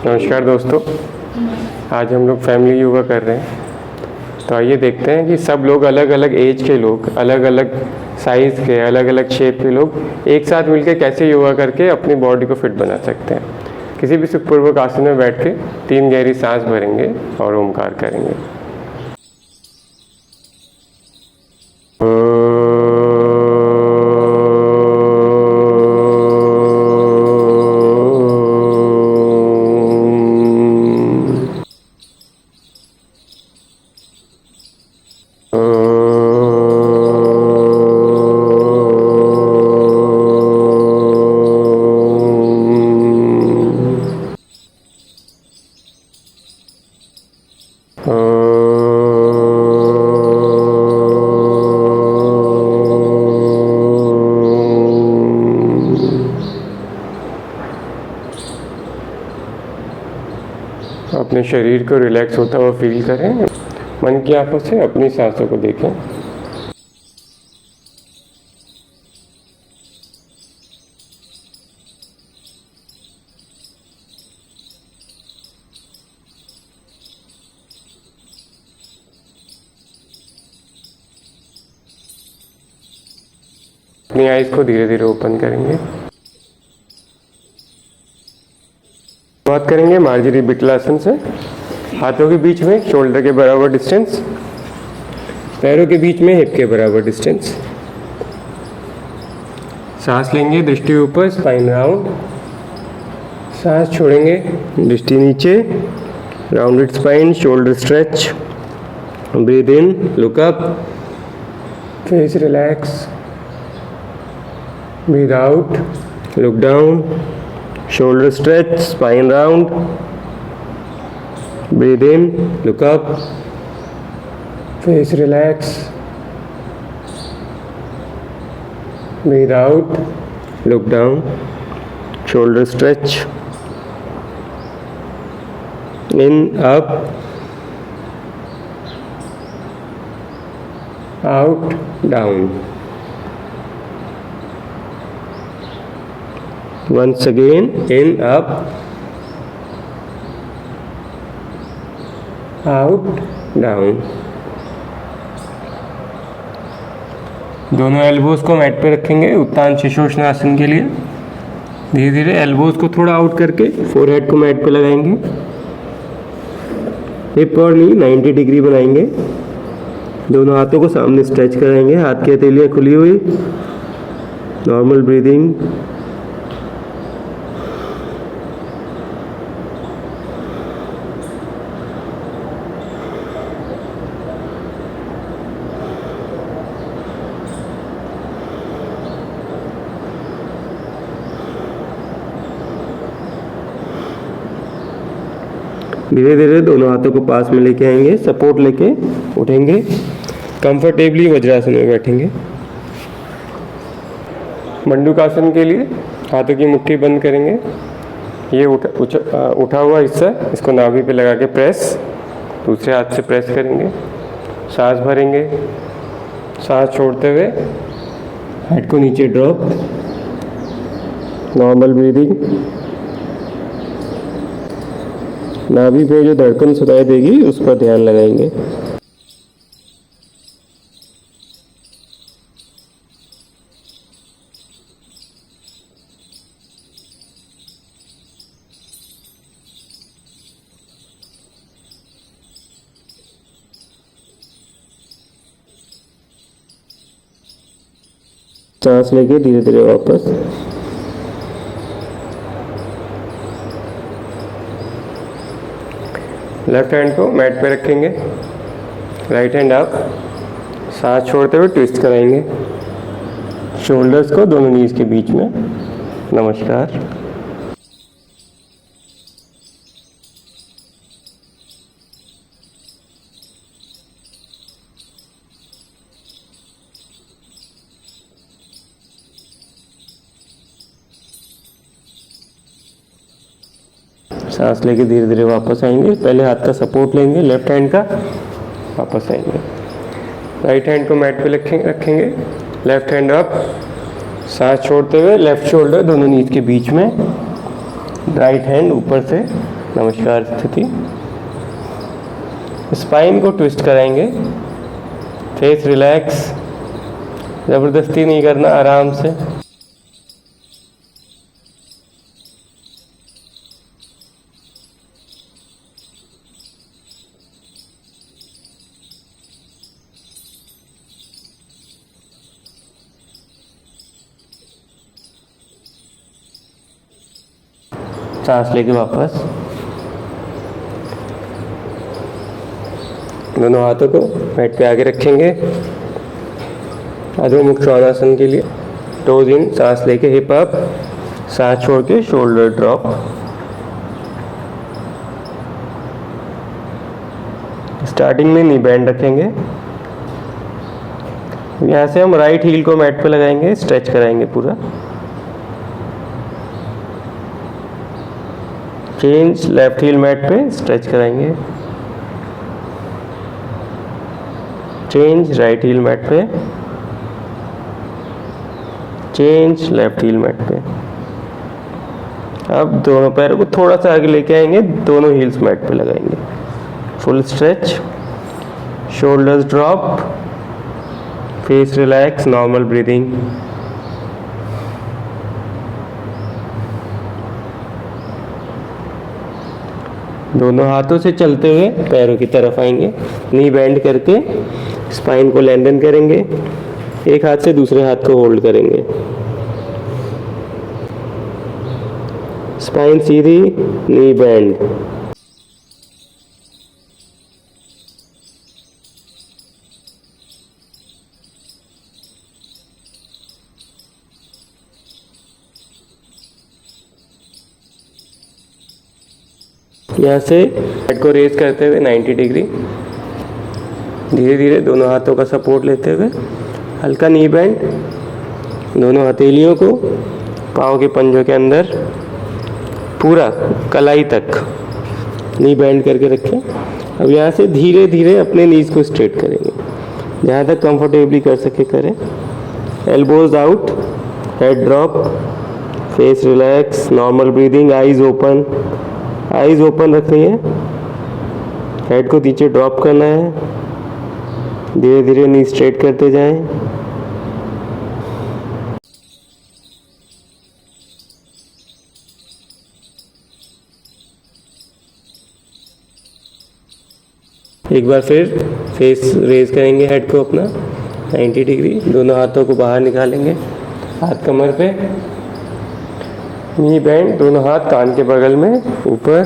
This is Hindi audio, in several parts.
नमस्कार दोस्तों, आज हम लोग फैमिली योगा कर रहे हैं। तो आइए देखते हैं कि सब लोग अलग अलग एज के लोग, अलग अलग साइज़ के, अलग अलग शेप के लोग एक साथ मिलकर कैसे योगा करके अपनी बॉडी को फिट बना सकते हैं। किसी भी सुखपूर्वक आसन में बैठ के 3 गहरी सांस भरेंगे और ओमकार करेंगे। अपने शरीर को रिलैक्स होता हुआ फील करें। मन की आंखों से अपनी सांसों को देखें। अपनी आईज को धीरे धीरे ओपन करेंगे। बात करेंगे मार्जरी बिटलासन से। हाथों के बीच में शोल्डर के बराबर डिस्टेंस, पैरों के बीच में हिप के बराबर डिस्टेंस। सांस लेंगे, दृष्टि ऊपर, स्पाइन राउंड। सांस छोड़ेंगे, दृष्टि नीचे, rounded spine, shoulder stretch. Breathe in, look up, face relax. Breathe out, look down, shoulder stretch, spine round. Breathe in, look up, face relax. Breathe out, look down, shoulder stretch. In, up, out, down. Once again, in, up, out, down. दोनों एल्बोज को मैट पे रखेंगे उत्तान शीर्षासन के लिए। धीरे धीरे एल्बोज को थोड़ा आउट करके फोरहेड को मैट पे लगाएंगे। हिप और नी 90 डिग्री बनाएंगे। दोनों हाथों को सामने स्ट्रेच कराएंगे। हाथ की हथेलियाँ खुली हुई। Normal breathing. धीरे धीरे दोनों हाथों को पास में लेके आएंगे। सपोर्ट लेके उठेंगे। कंफर्टेबली वज्रासन में बैठेंगे। मंडूकासन के लिए हाथों की मुट्ठी बंद करेंगे। ये उठा हुआ हिस्सा, इसको नाभि पे लगा के प्रेस, दूसरे हाथ से प्रेस करेंगे। सांस भरेंगे। सांस छोड़ते हुए हेड को नीचे ड्रॉप। Normal breathing. नाभि पे जो धड़कन सुनाई देगी उस पर ध्यान लगाएंगे। सांस लेके धीरे धीरे वापस। लेफ्ट हैंड को मैट पे रखेंगे। Right hand up. सांस छोड़ते हुए ट्विस्ट कराएंगे। शोल्डर्स को दोनों नीज के बीच में। नमस्कार। सांस लेके धीरे धीरे वापस आएंगे। पहले हाथ का सपोर्ट लेंगे, लेफ्ट हैंड का, वापस आएंगे। राइट हैंड को मैट पे रखेंगे। Left hand up. सांस छोड़ते हुए लेफ्ट शोल्डर दोनों नीज के बीच में, राइट हैंड ऊपर से नमस्कार स्थिति। स्पाइन को ट्विस्ट कराएंगे, फेस रिलैक्स, ज़बरदस्ती नहीं करना, आराम से। सांस लेके वापस दोनों हाथों को मैट पे आगे रखेंगे अधोमुख श्वानासन के लिए। टोज इन, सांस लेके हिप अप, सांस छोड़ के शोल्डर ड्रॉप। स्टार्टिंग में नी बैंड रखेंगे। यहाँ से हम राइट हील को मैट पे लगाएंगे, स्ट्रेच कराएंगे पूरा। चेंज, लेफ्ट हील मैट पे स्ट्रेच कराएंगे। चेंज, राइट हील मैट पे। चेंज, लेफ्ट हील मैट पे। अब दोनों पैरों को थोड़ा सा आगे लेके आएंगे, दोनों हील्स मैट पे लगाएंगे। Full stretch, shoulders drop, face relax, normal breathing. दोनों हाथों से चलते हुए पैरों की तरफ आएंगे, नी बेंड करके स्पाइन को लेंथन करेंगे। एक हाथ से दूसरे हाथ को होल्ड करेंगे। स्पाइन सीधी, नी बेंड। यहाँ से हेड को रेज करते हुए 90 डिग्री, धीरे धीरे दोनों हाथों का सपोर्ट लेते हुए हल्का नी बेंड। दोनों हथेलियों को पाँव के पंजों के अंदर पूरा कलाई तक नी बेंड करके रखें। अब यहाँ से धीरे धीरे अपने नीज को स्ट्रेट करेंगे, जहाँ तक कंफर्टेबली कर सके करें। Elbows out, head drop, face relax, normal breathing, eyes open. Eyes open रखनी है, हेड को नीचे ड्रॉप करना है, धीरे धीरे नी स्ट्रेट करते जाएं। एक बार फिर फेस रेज करेंगे, हेड को अपना 90 डिग्री। दोनों हाथों को बाहर निकालेंगे, हाथ कमर पे, नी बैंड, दोनों हाथ कान के बगल में ऊपर।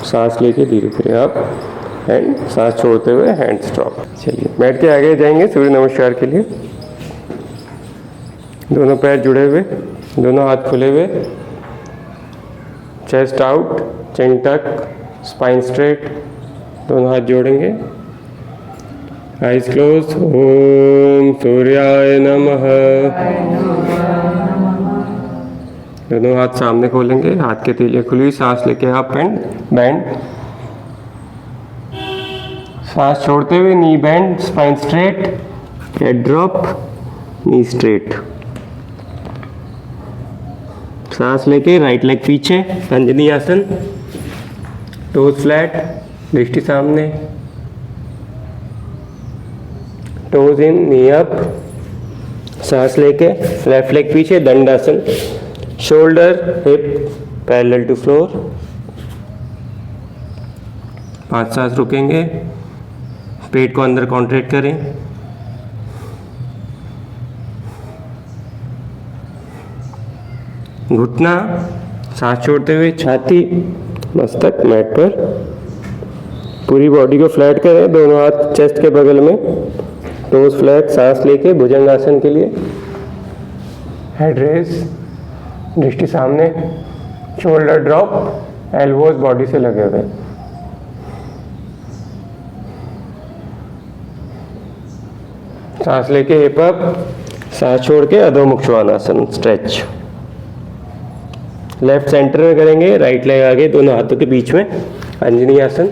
सांस लेके धीरे धीरे आप एंड सांस छोड़ते हुए हैंड्स ड्रॉप। चलिए बैठ के आगे जाएंगे सूर्य नमस्कार के लिए। दोनों पैर जुड़े हुए, दोनों हाथ खुले हुए, चेस्ट आउट, चिन टक, स्पाइन स्ट्रेट। दोनों हाथ जोड़ेंगे, आइज क्लोज। ओम सूर्याय नमः। दोनों हाथ सामने खोलेंगे, हाथ के तीलियां खुली हुई, सांस लेके अप एंड बैंड। सांस छोड़ते हुए knee bend, spine straight, head drop, knee straight. सांस लेके राइट लेग पीछे, अंजनी आसन, टोज फ्लैट, दृष्टि सामने, टोज इन, नी अप। सांस लेके लेफ्ट लेग पीछे, Dandasana, shoulder hip parallel to floor. 5 सांस रुकेंगे, पेट को अंदर कॉन्ट्रैक्ट करें। घुटना, सांस छोड़ते हुए छाती, मस्तक मैट पर। पूरी बॉडी को फ्लैट करें, दोनों हाथ चेस्ट के बगल में, टोज फ्लैट। सांस लेके भुजंगासन के लिए, हेड रेज, दृष्टि सामने, शोल्डर ड्रॉप, एल्बोज बॉडी से लगे हुए। सांस लेके हिप अप, सांस छोड़ के अधोमुख श्वानासन स्ट्रेच। लेफ्ट सेंटर में करेंगे, राइट लेग आगे, दोनों हाथों के बीच में, अंजनी आसन,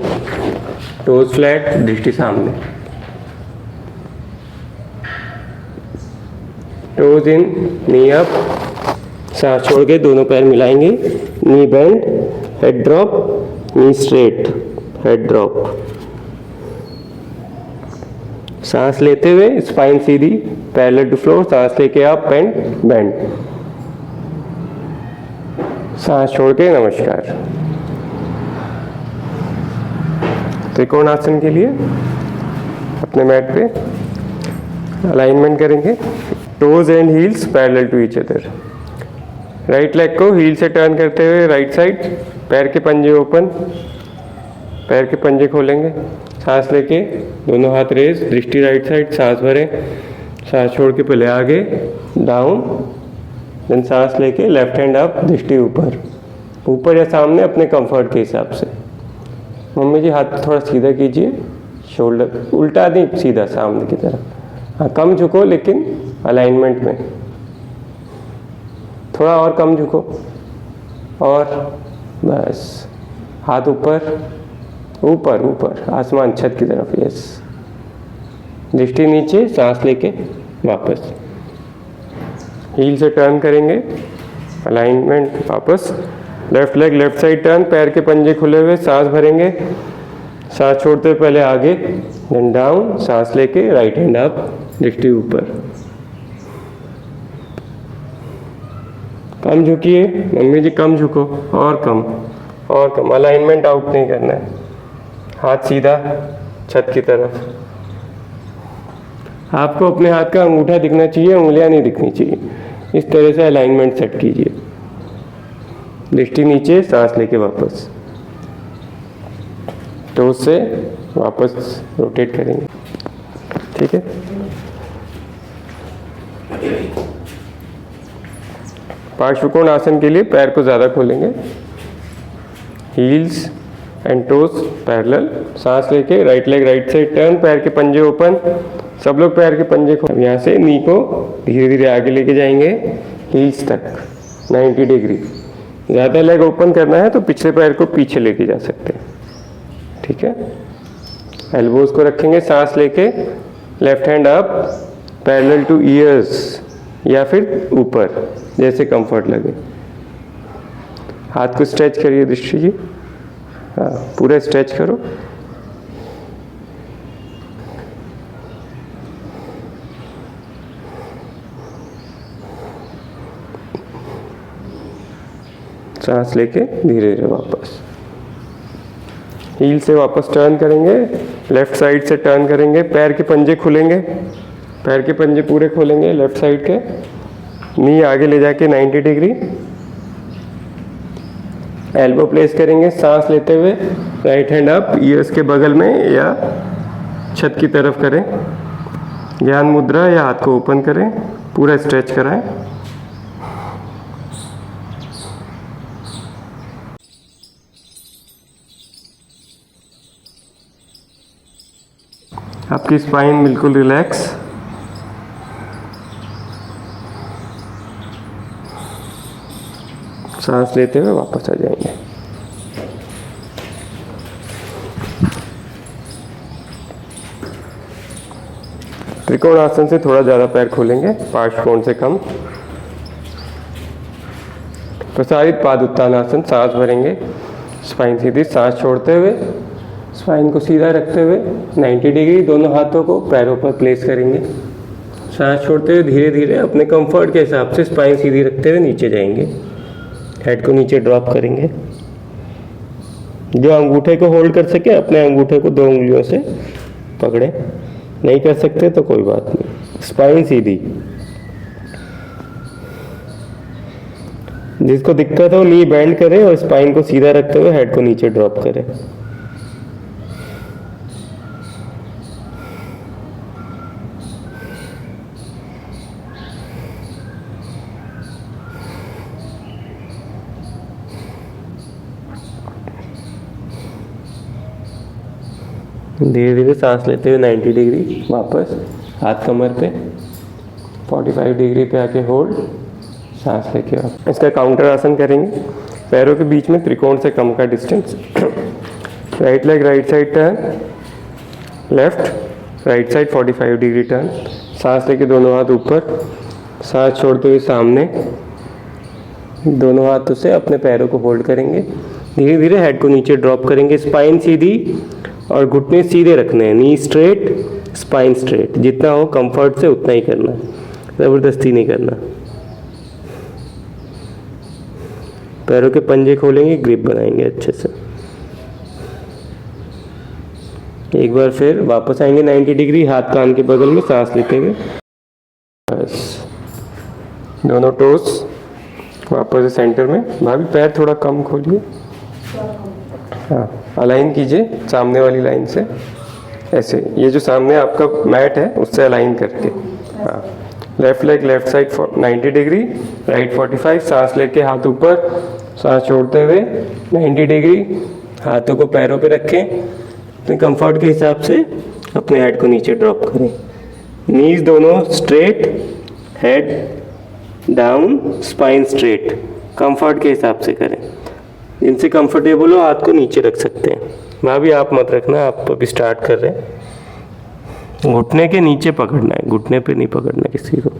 टोज फ्लैट, दृष्टि सामने। टोज इन, नी अप, सांस छोड़ के दोनों पैर मिलाएंगे, knee bend, head drop, knee straight, head drop. सांस लेते हुए स्पाइन सीधी, पैरेलल टू फ्लोर, सांस लेके अप एंड बेंड, सांस छोड़ के नमस्कार। त्रिकोण आसन के लिए अपने मैट पे अलाइनमेंट करेंगे, toes and heels parallel to each other. Right leg को हील से टर्न करते हुए राइट साइड, पैर के पंजे ओपन, पैर के पंजे खोलेंगे, सांस लेके दोनों हाथ रेज, दृष्टि राइट साइड, सांस भरें, सांस छोड़ के पहले आगे डाउन, देन सांस लेके लेफ्ट हैंड अप, दृष्टि ऊपर, ऊपर या सामने अपने कंफर्ट के हिसाब से। मम्मी जी हाथ थोड़ा सीधा कीजिए, शोल्डर उल्टा नहीं, सीधा सामने की तरफ। हाँ, कम झुको लेकिन अलाइनमेंट में, थोड़ा और कम झुको, और बस हाथ ऊपर ऊपर ऊपर आसमान छत की तरफ, यस। दृष्टि नीचे, सांस लेके वापस, हील से टर्न करेंगे, अलाइनमेंट वापस, left leg left side turn, पैर के पंजे खुले हुए, सांस भरेंगे, सांस छोड़ते हुए पहले आगे, देन डाउन, सांस लेके राइट हैंड अप, दृष्टि ऊपर। कम झुकिए मम्मी जी, कम झुको, और कम, अलाइनमेंट आउट नहीं करना है, हाथ सीधा छत की तरफ। आपको अपने हाथ का अंगूठा दिखना चाहिए, उंगलियां नहीं दिखनी चाहिए। इस तरह से अलाइनमेंट सेट कीजिए, दृष्टि नीचे, सांस लेके वापस, टोज से वापस रोटेट करेंगे, ठीक है। पार्श्वकोण आसन के लिए पैर को ज़्यादा खोलेंगे, हील्स एंड टोज पैरेलल, सांस लेके right leg right side turn, पैर के पंजे ओपन, सब लोग पैर के पंजे खोल, यहाँ से नी को धीरे धीरे आगे लेके जाएंगे हील्स तक 90 डिग्री। ज़्यादा लेग ओपन करना है तो पिछले पैर को पीछे लेके जा सकते हैं, ठीक है। एल्बोज को रखेंगे, सांस लेके left hand up parallel two years या फिर ऊपर, जैसे कंफर्ट लगे। हाथ को स्ट्रेच करिए दृष्टि जी, हाँ पूरा स्ट्रेच करो। सांस लेके धीरे धीरे वापस, हील से वापस टर्न करेंगे, लेफ्ट साइड से टर्न करेंगे, पैर के पंजे खुलेंगे, पैर के पंजे पूरे खोलेंगे लेफ्ट साइड के, नी आगे ले जाके 90 डिग्री, एल्बो प्लेस करेंगे, सांस लेते हुए राइट हैंड अप ईयर्स के बगल में या छत की तरफ करें, ज्ञान मुद्रा या हाथ को ओपन करें, पूरा स्ट्रेच कराएं। आपकी स्पाइन बिल्कुल रिलैक्स, सांस लेते हुए वापस आ जाएंगे। त्रिकोण आसन से थोड़ा ज़्यादा पैर खोलेंगे, पार्श्वकोण से कम। प्रसारित पाद उत्तान आसन, सांस भरेंगे, स्पाइन सीधी, सांस छोड़ते हुए स्पाइन को सीधा रखते हुए 90 डिग्री दोनों हाथों को पैरों पर प्लेस करेंगे। सांस छोड़ते हुए धीरे धीरे अपने कंफर्ट के हिसाब से स्पाइन सीधी रखते हुए नीचे जाएंगे, हेड को नीचे ड्रॉप करेंगे। जो अंगूठे को होल्ड कर सके अपने अंगूठे को 2 उंगलियों से पकड़े, नहीं कर सकते तो कोई बात नहीं। स्पाइन सीधी, जिसको दिक्कत हो नी बेंड करे और स्पाइन को सीधा रखते हुए हेड को नीचे ड्रॉप करे। धीरे धीरे सांस लेते हुए 90 डिग्री वापस, हाथ कमर पे, 45 डिग्री पे आके होल्ड, सांस लेके वापस। इसका काउंटर आसन करेंगे, पैरों के बीच में त्रिकोण से कम का distance, right leg right side turn, left right side 45 degree turn, सांस लेके दोनों हाथ ऊपर, सांस छोड़ते हुए सामने दोनों हाथों से अपने पैरों को होल्ड करेंगे। धीरे धीरे हेड को नीचे ड्रॉप करेंगे। स्पाइन सीधी और घुटने सीधे रखने हैं। Knee straight, spine straight. जितना हो कंफर्ट से उतना ही करना, ज़बरदस्ती नहीं करना। पैरों के पंजे खोलेंगे, ग्रिप बनाएंगे अच्छे से। एक बार फिर वापस आएंगे 90 डिग्री, हाथ कान के बगल में, सांस लेते हुए। बस दोनों टोस वापस सेंटर में। भाभी पैर थोड़ा कम खोलिए। हाँ, अलाइन कीजिए सामने वाली लाइन से, ऐसे। ये जो सामने आपका मैट है उससे अलाइन करके। हाँ, left leg left side 90 degree, right 45। सांस लेके हाथ ऊपर, सांस छोड़ते हुए 90 डिग्री। हाथों को पैरों पे रखें, अपने कंफर्ट के हिसाब से अपने हेड को नीचे ड्रॉप करें। नीज दोनों straight, head down, spine straight. Comfort के हिसाब से करें। जिनसे कंफर्टेबल हो हाथ को नीचे रख सकते हैं। भाभी आप मत रखना, आप अभी स्टार्ट कर रहे हैं। घुटने के नीचे पकड़ना है, घुटने पे नहीं पकड़ना किसी को।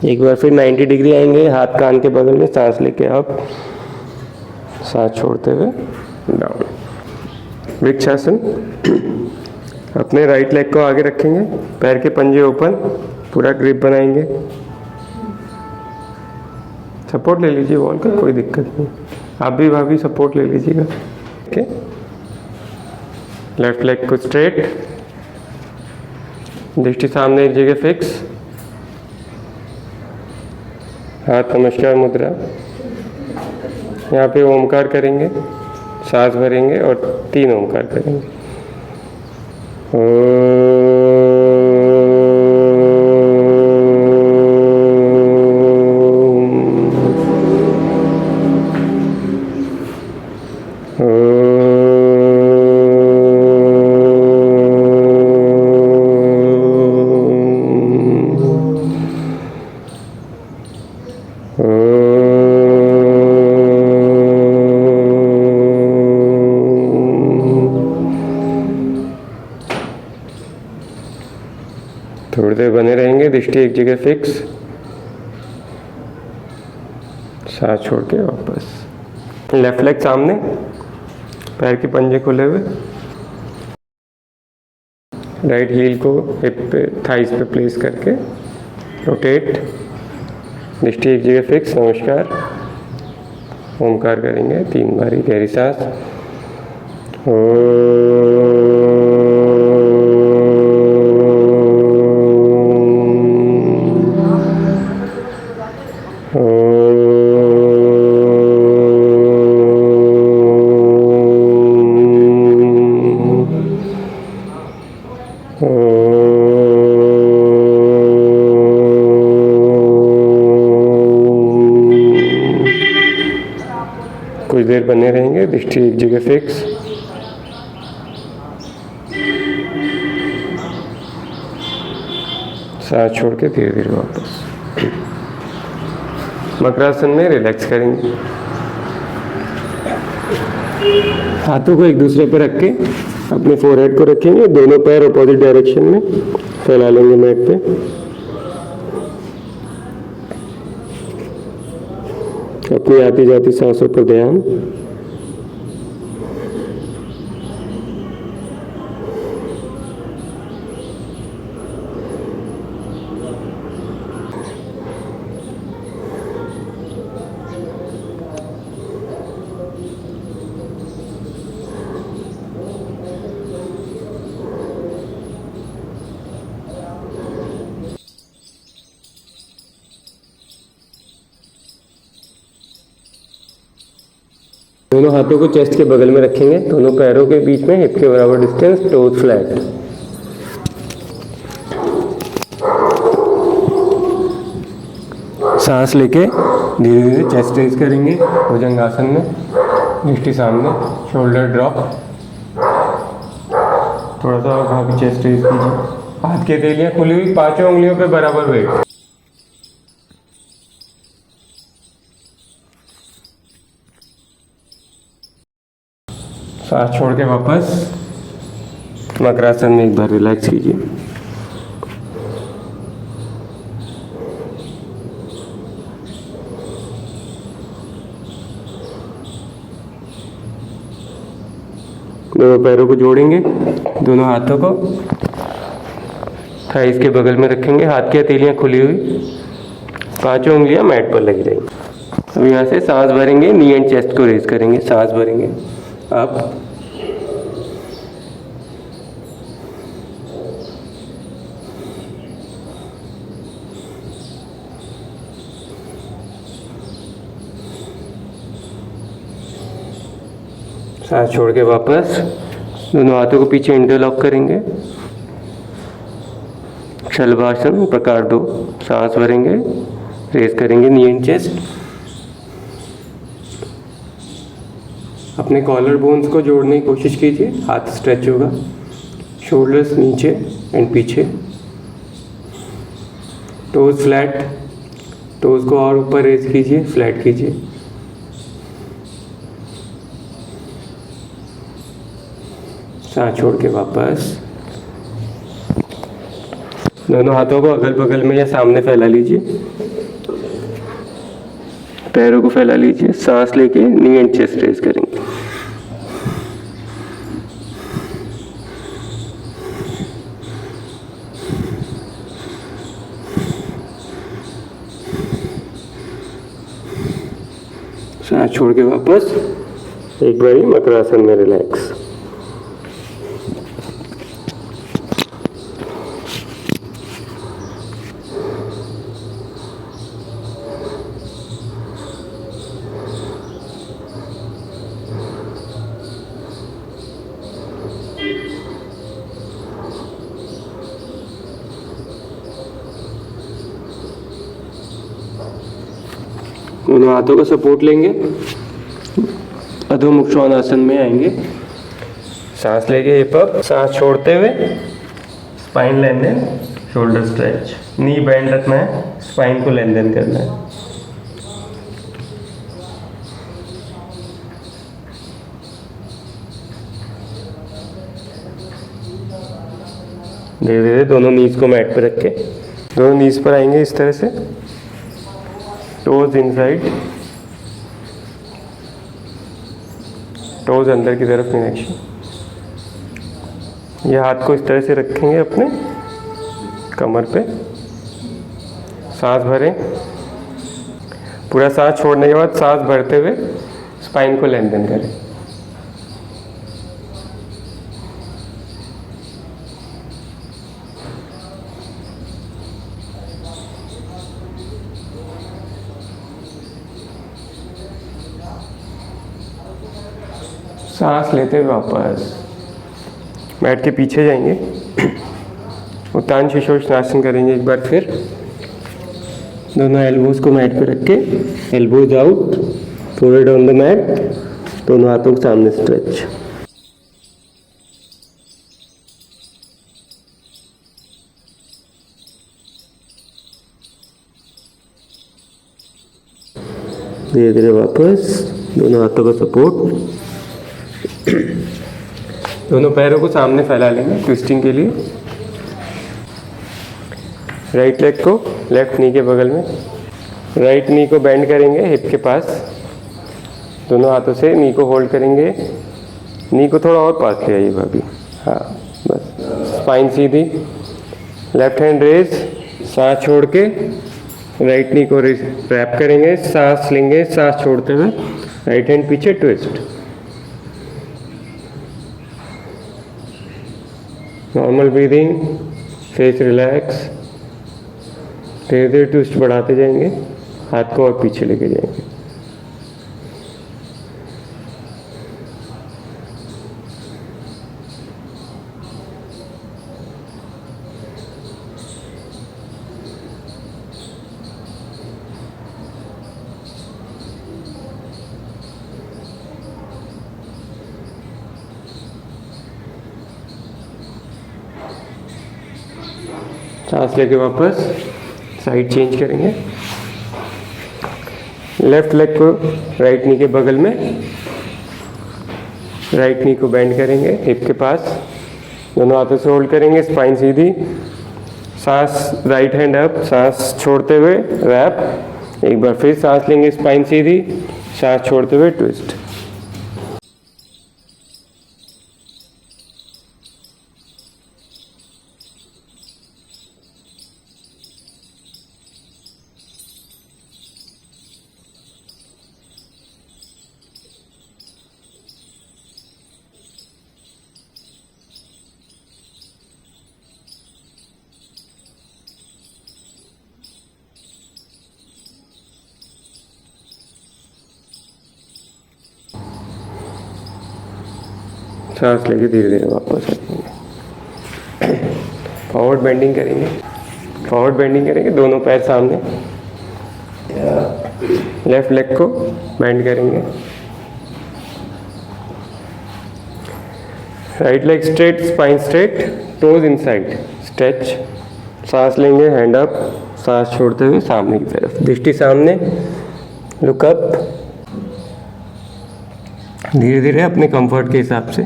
एक बार फिर 90 डिग्री आएंगे, हाथ कान के बगल में, सांस लेके आप, सांस छोड़ते हुए डाउन। वृक्षासन। अपने राइट लेग को आगे रखेंगे, पैर के पंजे ओपन, पूरा ग्रिप बनाएंगे। सपोर्ट ले लीजिए वॉल का, कोई दिक्कत नहीं। आप भी भाभी सपोर्ट ले लीजिएगा। ओके, लेफ्ट लेग को स्ट्रेट, दृष्टि सामने एक जगह फिक्स। हाथ नमस्कार मुद्रा। यहाँ पे ओमकार करेंगे, सांस भरेंगे और 3 ओमकार करेंगे। थोड़ी देर बने रहेंगे, दृष्टि एक जगह फिक्स। सांस छोड़ के वापस। लेफ्ट लेग सामने, पैर के पंजे खुले हुए। राइट हील को हिप पे, थाइस पे प्लेस करके रोटेट। दृष्टि एक जगह फिक्स। नमस्कार। ओमकार करेंगे 3 बारी, गहरी सांस। कुछ देर बने रहेंगे, दृष्टि एक जगह फिक्स। सांस छोड़ के धीरे धीरे वापस। मकरासन में रिलैक्स करेंगे। हाथों को एक दूसरे पर रख के अपने फोरहेड को रखेंगे, दोनों पैर अपोजिट डायरेक्शन में फैला लेंगे मैट पे। अपनी आती जाती सांसों पर ध्यान। दोनों हाथों को चेस्ट के बगल में रखेंगे, दोनों पैरों के बीच में हिप के बराबर डिस्टेंस, टोज फ्लैट। सांस लेके धीरे धीरे चेस्ट रेज करेंगे भुजंगासन में। दृष्टि सामने, शोल्डर ड्रॉप। थोड़ा सा भाभी चेस्ट रेज कीजिए। हाथ की हथेलियां खुली हुई, 5 उंगलियों पे बराबर वेट। सांस छोड़ के वापस मकरासन में एक बार रिलैक्स कीजिए। दोनों पैरों को जोड़ेंगे, दोनों हाथों को थाइस के बगल में रखेंगे, हाथ की हथेलियाँ खुली हुई, पांचों उंगलियां मैट पर लगी रहेंगी। अब यहाँ से सांस भरेंगे, नी एंड चेस्ट को रेज करेंगे, सांस भरेंगे अब सांस छोड़ के वापस दोनों हाथों को पीछे इंटरलॉक करेंगे, शलभासन प्रकार 2, सांस भरेंगे, रेस करेंगे नी एंड चेस्ट। अपने कॉलर बोन्स को जोड़ने की कोशिश कीजिए, हाथ स्ट्रेच होगा, शोल्डर्स नीचे एंड पीछे, टोज फ्लैट, टोज को और ऊपर रेस कीजिए, फ्लैट कीजिए। सांस छोड़ के वापस दोनों हाथों को अगल बगल में या सामने फैला लीजिए, पैरों को फैला लीजिए, सांस लेके नी एंड चेस्ट रेज करेंगे। सांस छोड़ के वापस एक बारी मकरासन में रिलैक्स। दोनों हाथों का सपोर्ट लेंगे, अधोमुख श्वानासन में आएंगे, सांस लेके हिप अप, सांस छोड़ते हुए स्पाइन लेंथन, शोल्डर स्ट्रेच, नी बैंड रखना है, स्पाइन को लेंथन करना है। धीरे धीरे दोनों नीज को मैट पर रख के दोनों नीज पर आएंगे इस तरह से, टोज इनसाइड, टोज अंदर की तरफ कनेक्शन। ये हाथ को इस तरह से रखेंगे अपने कमर पे, सांस भरें, पूरा सांस छोड़ने के बाद सांस भरते हुए स्पाइन को लेंथन करें। सांस लेते हुए वापस मैट के पीछे जाएंगे, उत्तान शीर्षोत्तानासन करेंगे एक बार फिर, दोनों एल्बोज को मैट पे रख के, elbows out, forehead on the mat, दोनों हाथों को सामने स्ट्रेच। धीरे धीरे वापस दोनों हाथों का सपोर्ट, दोनों पैरों को सामने फैला लेंगे ट्विस्टिंग के लिए। राइट लेग को लेफ्ट नी के बगल में, राइट नी को बेंड करेंगे हिप के पास, दोनों हाथों से नी को होल्ड करेंगे, नी को थोड़ा और पास ले आइए भाभी, हाँ बस, स्पाइन सीधी, लेफ्ट हैंड रेज, सांस छोड़ के राइट नी को रैप करेंगे, सांस लेंगे, सांस छोड़ते हुए राइट हैंड पीछे twist. Normal breathing, face relax, धीरे धीरे ट्विस्ट बढ़ाते जाएंगे, हाथ को और पीछे लेके जाएंगे। सांस लेके वापस साइड चेंज करेंगे, लेफ्ट लेग को राइट नी के बगल में, राइट नी को बेंड करेंगे हिप के पास, दोनों हाथों से होल्ड करेंगे, स्पाइन सीधी, सांस राइट हैंड अप, सांस छोड़ते हुए रैप, एक बार फिर सांस लेंगे, स्पाइन सीधी, सांस छोड़ते हुए ट्विस्ट। सांस लेके धीरे धीरे वापस आएंगे। फॉरवर्ड बेंडिंग करेंगे, फॉरवर्ड बेंडिंग करेंगे, दोनों पैर सामने, लेफ्ट लेग को बेंड करेंगे, right leg straight, spine straight, toes inside, stretch, सांस लेंगे, हैंड अप, सांस छोड़ते हुए सामने की तरफ, दृष्टि सामने, लुक अप। धीरे धीरे अपने कंफर्ट के हिसाब से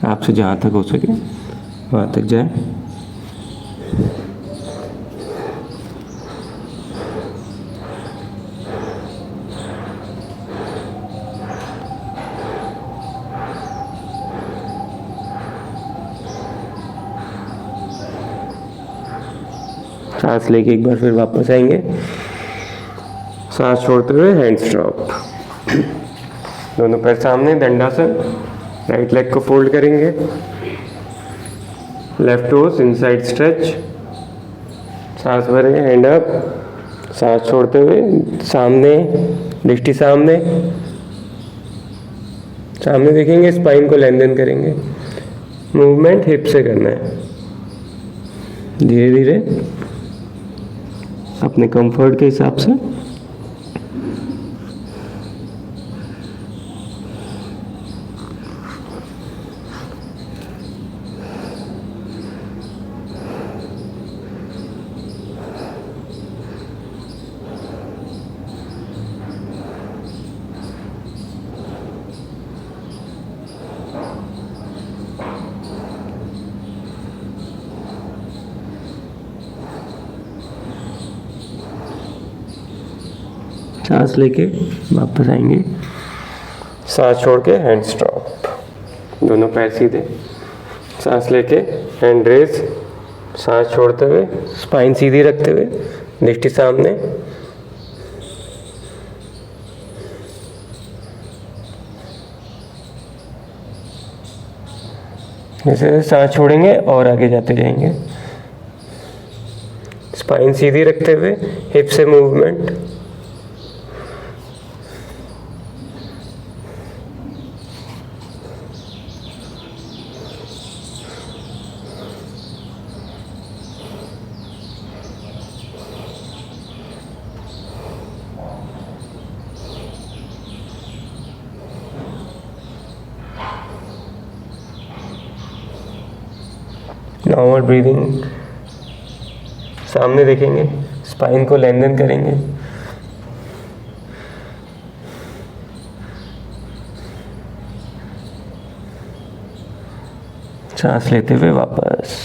आपसे जहाँ तक हो सके वहाँ तक जाए। सांस लेके एक बार फिर वापस आएंगे, सांस छोड़ते हुए हैंड्स ड्रॉप, दोनों पैर सामने, दंडासन, राइट लेग को फोल्ड करेंगे, लेफ्ट टोज इनसाइड स्ट्रेच, सांस भरेंगे, हैंड अप, सांस छोड़ते हुए सामने, दृष्टि सामने, सामने देखेंगे, स्पाइन को लेंथन करेंगे, मूवमेंट हिप से करना है, धीरे धीरे अपने कंफर्ट के हिसाब से। सांस लेके वापस आएंगे, सांस छोड़ के हैंड ड्रॉप, दोनों पैर सीधे, सांस लेके हैंड रेज, सांस छोड़ते हुए स्पाइन सीधी रखते हुए, दृष्टि सामने, जैसे सांस छोड़ेंगे और आगे जाते जाएंगे, स्पाइन सीधी रखते हुए, हिप से मूवमेंट, नॉर्मल ब्रीदिंग, सामने देखेंगे, स्पाइन को लेंथन करेंगे, सांस लेते हुए वापस,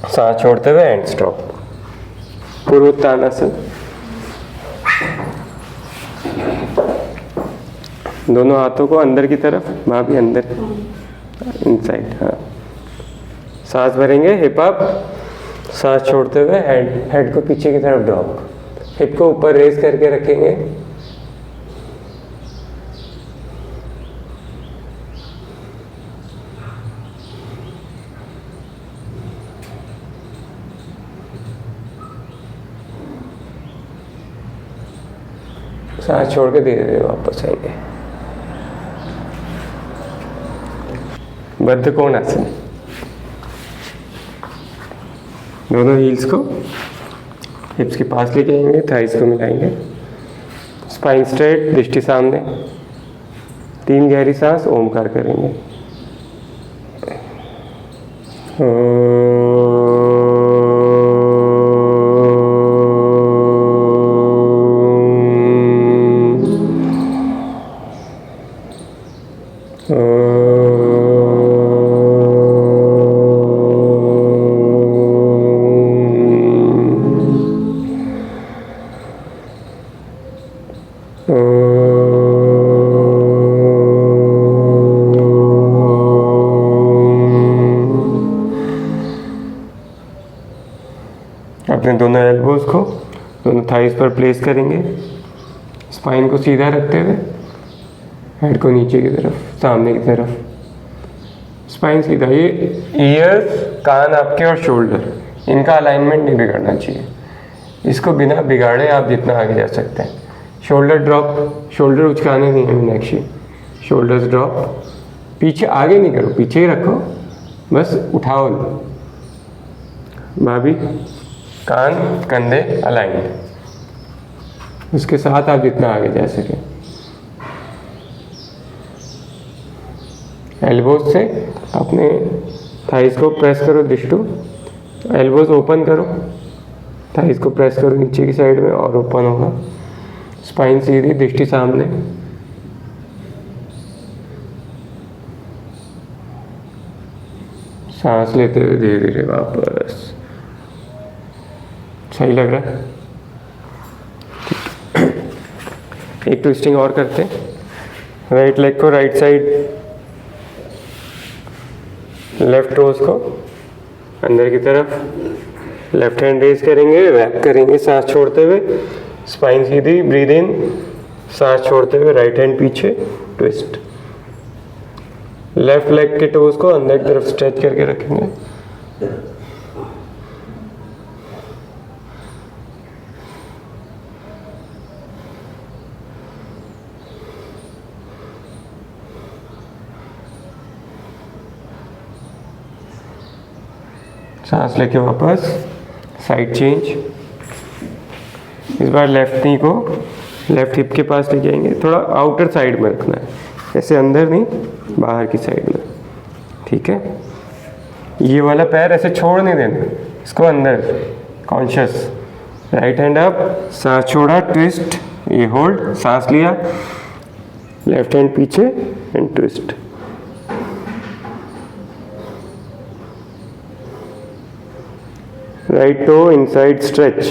सांस छोड़ते हुए हैंड स्टॉप, पूर्वोत्तानासन, दोनों हाथों को अंदर की तरफ, वहां भी अंदर, इनसाइड, हाँ, सांस भरेंगे, हिप अप, सांस छोड़ते हुए हेड को पीछे की तरफ ड्रॉप, हिप को ऊपर रेज करके रखेंगे, सांस छोड़ के धीरे धीरे वापस आएंगे। बद्ध कोणासन, दोनों हील्स को हिप्स के पास लेके आएंगे, थाइस को मिलाएंगे, स्पाइन स्ट्रेट, दृष्टि सामने, 3 गहरी सांस, ओमकार करेंगे। अपने दोनों एल्बोज को दोनों थाइस पर प्लेस करेंगे, स्पाइन को सीधा रखते हुए, हेड को नीचे की तरफ, सामने की तरफ, स्पाइन सीधा। ये ईयर्स, कान आपके और शोल्डर, इनका अलाइनमेंट नहीं बिगड़ना चाहिए। इसको बिना बिगाड़े आप जितना आगे जा सकते हैं। शोल्डर ड्रॉप, शोल्डर उचकाने नहीं है मीनाक्षी, शोल्डर्स ड्रॉप, पीछे आगे नहीं करो, पीछे ही रखो, बस उठाओ। भाभी कान कंधे अलाइन, उसके साथ आप जितना आगे जा सके। एल्बोज से अपने थाइस को प्रेस करो, दिष्टू, एल्बोज ओपन करो, थाइस को प्रेस करो नीचे की साइड में और ओपन होगा। स्पाइन सीधी, दृष्टि सामने। सांस लेते हुए धीरे धीरे वापस। सही लग रहा है? एक ट्विस्टिंग और करते हैं। राइट लेग को राइट साइड, लेफ्ट टोज को अंदर की तरफ, लेफ्ट हैंड रेज करेंगे, रैप करेंगे सांस छोड़ते हुए, स्पाइन सीधी, ब्रीद इन, सांस छोड़ते हुए राइट हैंड पीछे, ट्विस्ट। लेफ्ट लेग के टोज को अंदर की तरफ स्ट्रेच करके रखेंगे। सांस लेके वापस, साइड चेंज। इस बार लेफ्ट नी को लेफ्ट हिप के पास ले जाएंगे, थोड़ा आउटर साइड में रखना है, ऐसे अंदर नहीं, बाहर की साइड में, ठीक है। ये वाला पैर ऐसे छोड़ नहीं देना, इसको अंदर, कॉन्शियस। राइट हैंड अप, सांस छोड़ा, ट्विस्ट, ये होल्ड, सांस लिया, लेफ्ट हैंड पीछे and twist. Right toe inside stretch,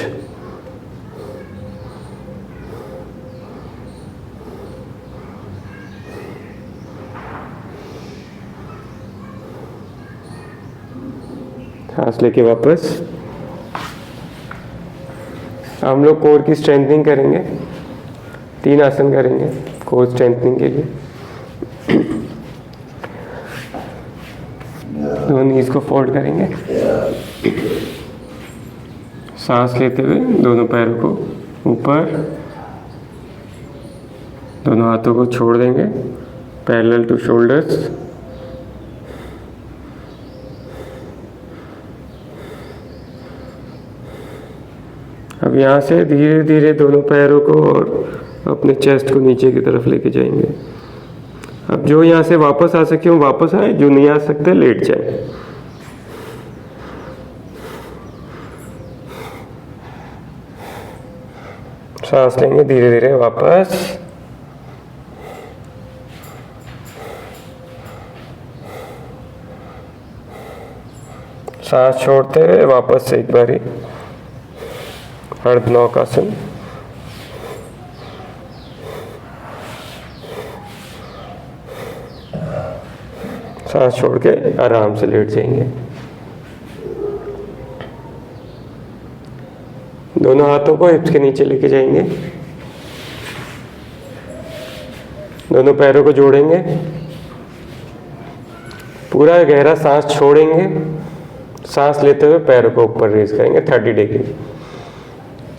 सांस लेके वापस। हम लोग कोर की स्ट्रेंथनिंग करेंगे, 3 आसन करेंगे कोर स्ट्रेंथनिंग के लिए। दोनों नीज को फोल्ड करेंगे, सांस लेते हुए दोनों पैरों को ऊपर, दोनों हाथों को छोड़ देंगे पैरेलल टू शोल्डर्स। अब यहाँ से धीरे धीरे दोनों पैरों को और अपने चेस्ट को नीचे की तरफ लेके जाएंगे। अब जो यहाँ से वापस आ सके वो वापस आए, जो नहीं आ सकते लेट जाए। सांस लेंगे धीरे धीरे वापस। सांस छोड़ते हुए वापस से एक बारी अर्धनौकासन। सांस छोड़ के आराम से लेट जाएंगे। दोनों हाथों को हिप्स के नीचे लेके जाएंगे, दोनों पैरों को जोड़ेंगे, पूरा गहरा सांस छोड़ेंगे, सांस लेते हुए पैरों को ऊपर रेज करेंगे 30 डिग्री।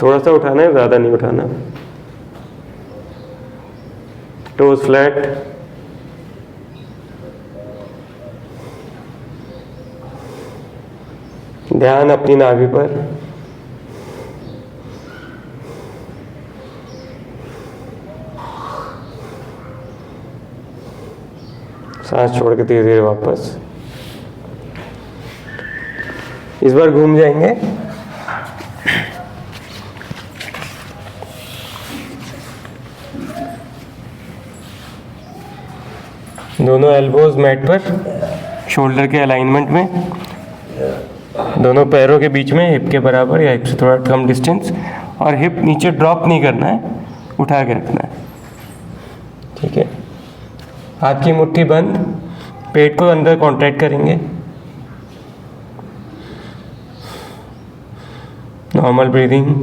थोड़ा सा उठाना है, ज़्यादा नहीं उठाना। टोज फ्लैट, ध्यान अपनी नाभि पर। सांस छोड़ के धीरे धीरे वापस। इस बार घूम जाएंगे, दोनों एल्बोज मैट पर, शोल्डर के अलाइनमेंट में, दोनों पैरों के बीच में हिप के बराबर या हिप से थोड़ा कम डिस्टेंस, और हिप नीचे ड्रॉप नहीं करना है, उठा के रखना है। ठीक है, हाथ की मुट्ठी बंद, पेट को अंदर कॉन्ट्रैक्ट करेंगे। Normal breathing.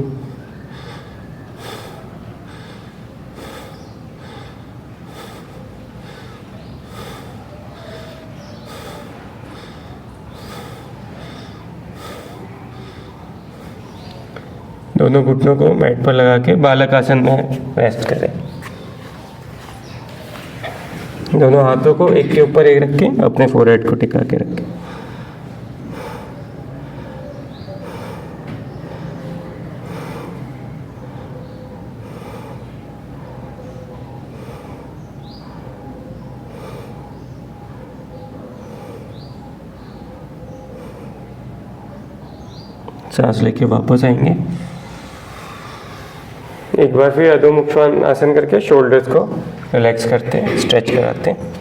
दोनों घुटनों को मैट पर लगा के बालक आसन में रेस्ट करें। दोनों हाथों को एक के ऊपर एक रख के अपने फोरहेड को टिका के रखें। सांस लेके वापस आएंगे। एक बार फिर अधोमुख श्वानासन करके शोल्डर्स को रिलैक्स करते हैं, स्ट्रेच कराते हैं।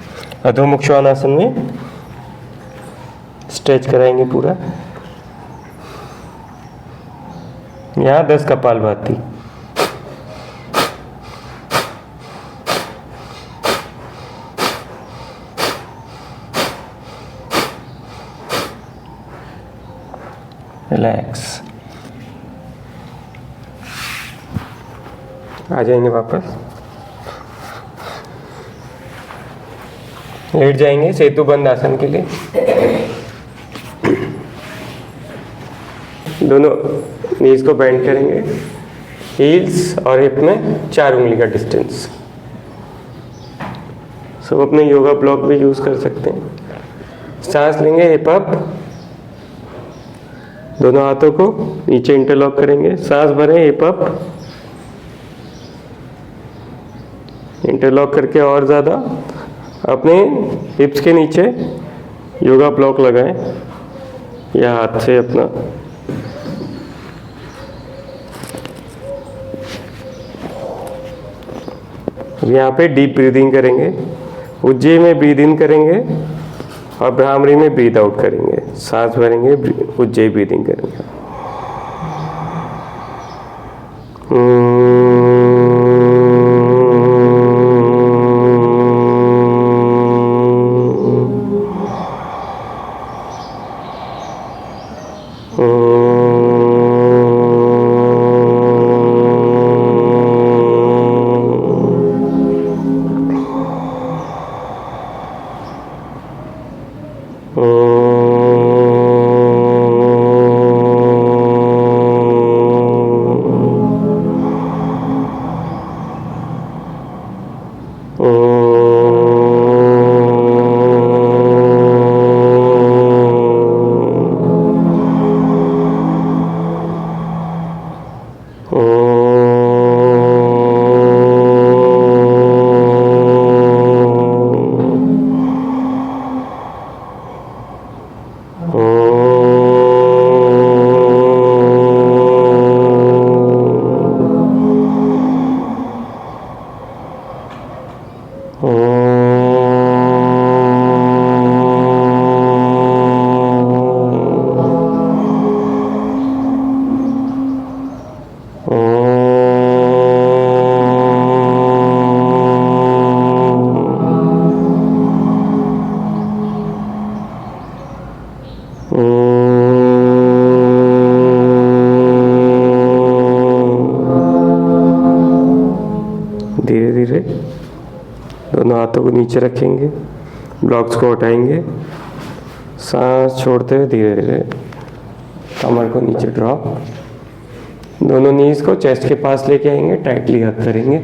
अधोमुख श्वानासन में स्ट्रेच कराएंगे पूरा। यहाँ 10 कपालभाति। रिलैक्स। आ जाएंगे वापस, लेट जाएंगे सेतु बंद आसन के लिए। दोनों नीज को बेंड करेंगे, हील्स और हिप में 4 उंगली का डिस्टेंस। सब अपने योगा ब्लॉक भी यूज कर सकते हैं। सांस लेंगे, हिप अप, दोनों हाथों को नीचे इंटरलॉक करेंगे। सांस भरें, हिप अप, इंटरलॉक करके और ज़्यादा अपने हिप्स के नीचे योगा ब्लॉक लगाएं या हाथ से अपना। यहाँ पे डीप ब्रीदिंग करेंगे। उज्जै में ब्रीद इन करेंगे और भ्रामरी में ब्रीद आउट करेंगे। सांस भरेंगे, उज्जै ब्रीदिंग करेंगे। धीरे धीरे दोनों हाथों को नीचे रखेंगे, ब्लॉक्स को हटाएंगे। सांस छोड़ते हुए धीरे धीरे कमर को नीचे ड्रॉप। दोनों नीज को चेस्ट के पास लेके आएंगे, टाइटली हक करेंगे।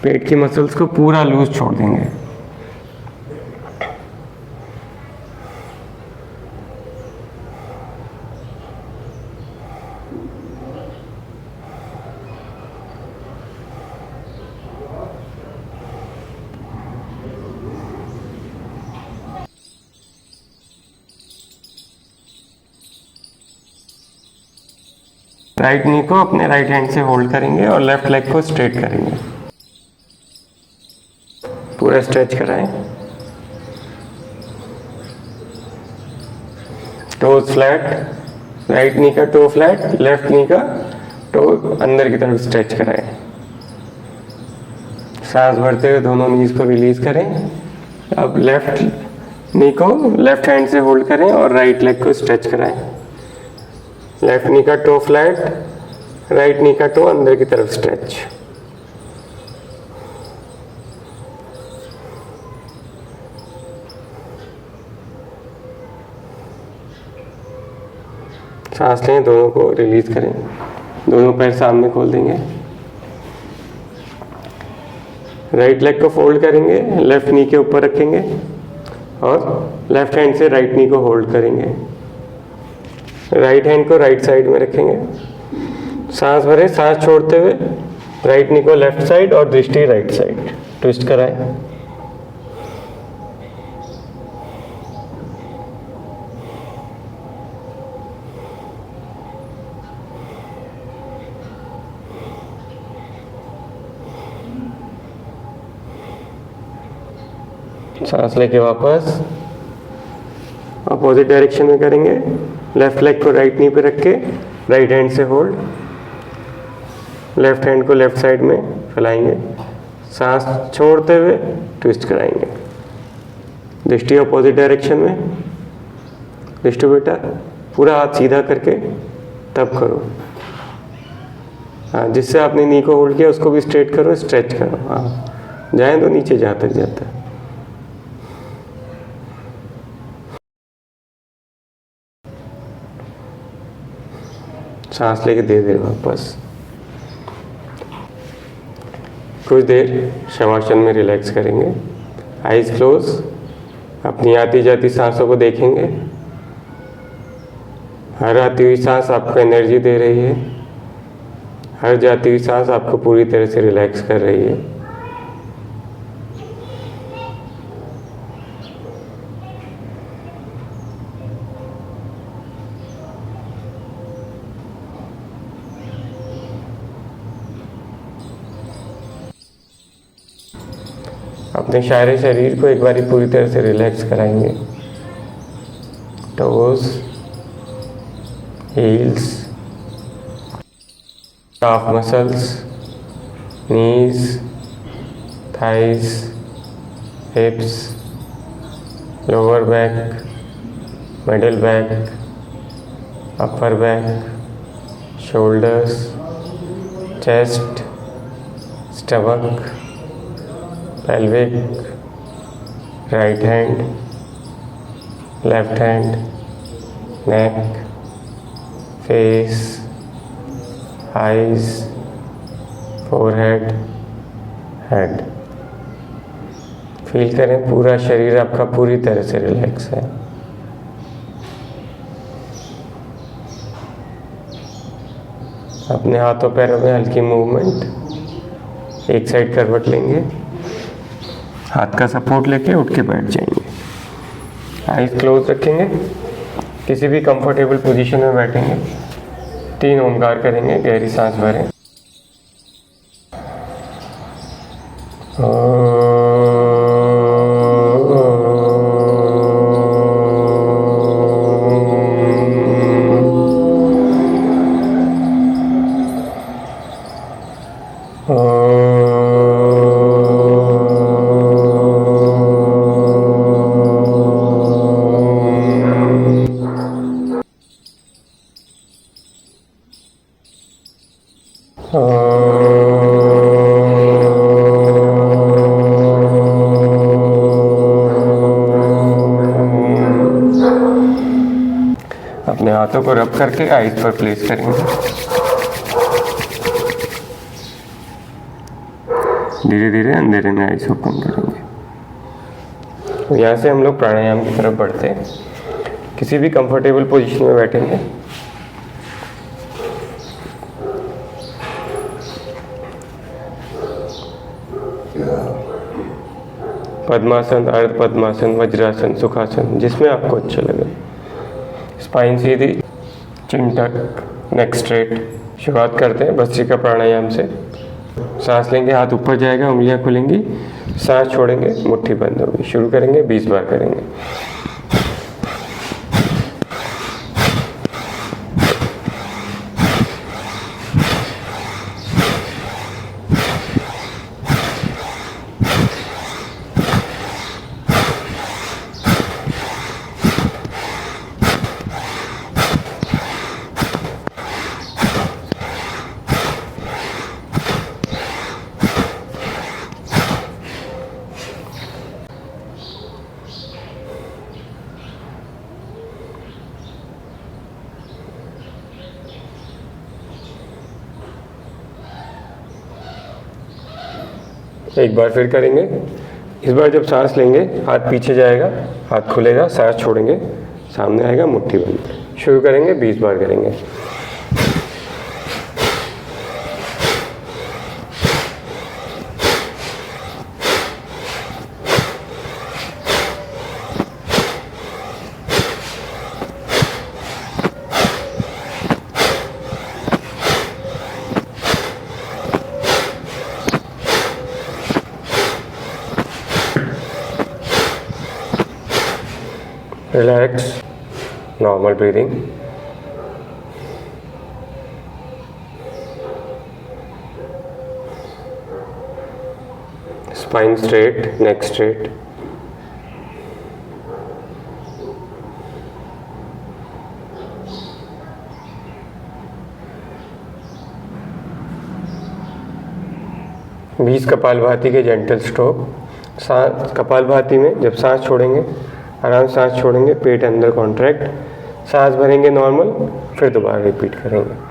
पेट की मसल्स को पूरा लूज छोड़ देंगे। राइट नी को अपने राइट हैंड से होल्ड करेंगे और लेफ्ट लेग को स्ट्रेट करेंगे। पूरा स्ट्रेच कराएं। टोज फ्लैट, राइट नी का टो फ्लैट, लेफ्ट नी का टो अंदर की तरफ स्ट्रेच कराएं। सांस भरते हुए दोनों नीज को रिलीज करें। अब लेफ्ट नी को लेफ्ट हैंड से होल्ड करें और राइट लेग को स्ट्रेच कराएं। लेफ्ट नी का टो फ्लैट, राइट नी का टो अंदर की तरफ स्ट्रेच। सांस लें, दोनों को रिलीज करें। दोनों पैर सामने खोल देंगे। राइट लेग को फोल्ड करेंगे, लेफ्ट नी के ऊपर रखेंगे और लेफ्ट हैंड से राइट नी को होल्ड करेंगे। राइट हैंड को राइट साइड में रखेंगे। सांस भरें, सांस छोड़ते हुए राइट नी को लेफ्ट साइड और दृष्टि राइट साइड ट्विस्ट कराएं। सांस लेके वापस अपोजिट डायरेक्शन में करेंगे। लेफ्ट लेग को राइट नी पे रख के राइट हैंड से होल्ड, लेफ्ट हैंड को लेफ्ट साइड में फैलाएंगे। सांस छोड़ते हुए ट्विस्ट कराएंगे। दृष्टि अपोजिट डायरेक्शन में। दृष्टि बेटा पूरा हाथ सीधा करके तब करो। हाँ, जिससे आपने नी को होल्ड किया उसको भी स्ट्रेट करो, स्ट्रेच करो। हाँ, जाए तो नीचे जहाँ तक जाता है। सांस लेके दे दे वापस। कुछ देर शवासन में रिलैक्स करेंगे। Eyes close. अपनी आती जाती सांसों को देखेंगे। हर आती हुई सांस आपको एनर्जी दे रही है, हर जाती हुई सांस आपको पूरी तरह से रिलैक्स कर रही है। अपने सारे शरीर को एक बारी पूरी तरह से रिलैक्स कराएंगे। Toes, heels, calf muscles, knees, thighs, hips, lower back, middle back, upper back, shoulders, chest, stomach, pelvic, right hand, left hand, neck, face, eyes, forehead, head। Feel करें पूरा शरीर आपका पूरी तरह से रिलैक्स है। अपने हाथों पैरों में हल्की मूवमेंट। एक साइड करवट लेंगे, हाथ का सपोर्ट लेके उठ के बैठ जाएंगे। आईज क्लोज रखेंगे, किसी भी कंफर्टेबल पोजीशन में बैठेंगे। 3 ओमकार करेंगे, गहरी सांस भरें। अपने हाथों को रब करके आइज पर प्लेस करेंगे। धीरे धीरे अंधेरे में आइज ओपन करेंगे। तो यहाँ से हम लोग प्राणायाम की तरफ बढ़ते हैं। किसी भी कंफर्टेबल पोजीशन में बैठेंगे। पद्मासन, अर्ध पद्मासन, वज्रासन, सुखासन, जिसमें आपको अच्छा लगे। स्पाइन सीधी, चिन टक, नेक स्ट्रेट। शुरुआत करते हैं भस्त्रिका प्राणायाम से। सांस लेंगे, हाथ ऊपर जाएगा, उंगलियां खुलेंगी, सांस छोड़ेंगे, मुट्ठी बंद होगी। शुरू करेंगे, 20 बार करेंगे। एक बार फिर करेंगे। इस बार जब सांस लेंगे, हाथ पीछे जाएगा, हाथ खुलेगा, सांस छोड़ेंगे, सामने आएगा, मुट्ठी बंद। शुरू करेंगे, 20 बार करेंगे। Relax, normal breathing. Spine straight, neck straight. बीस कपालभाति के जेंटल स्ट्रोक। सांस कपालभाति में जब सांस छोड़ेंगे, आराम सांस छोड़ेंगे, पेट अंदर कॉन्ट्रैक्ट, सांस भरेंगे नॉर्मल, फिर दोबारा रिपीट करेंगे।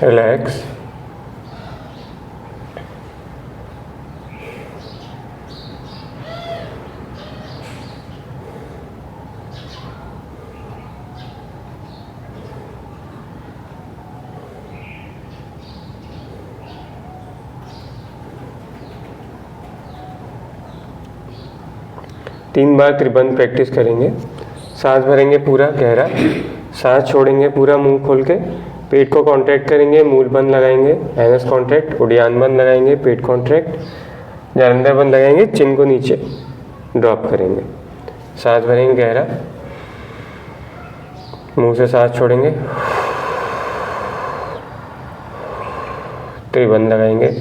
रिलैक्स। तीन बार त्रिबंध प्रैक्टिस करेंगे। सांस भरेंगे पूरा गहरा, सांस छोड़ेंगे पूरा मुंह खोल के, पेट को कॉन्ट्रैक्ट करेंगे, मूल बंद लगाएंगे, एनस कॉन्ट्रैक्ट, उड़ियान बंद लगाएंगे, पेट कॉन्ट्रैक्ट, जालंधर बंद लगाएंगे, चिन को नीचे ड्रॉप करेंगे। सांस भरेंगे गहरा, मुंह से सांस छोड़ेंगे, त्रिबंध लगाएंगे।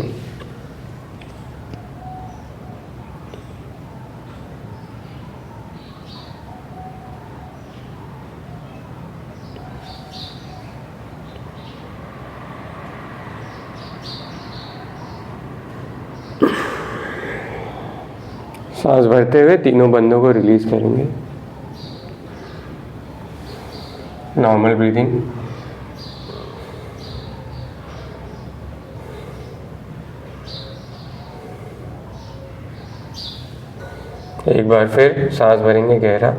सांस भरते हुए तीनों बंदों को रिलीज करेंगे। Normal breathing. एक बार फिर सांस भरेंगे गहरा,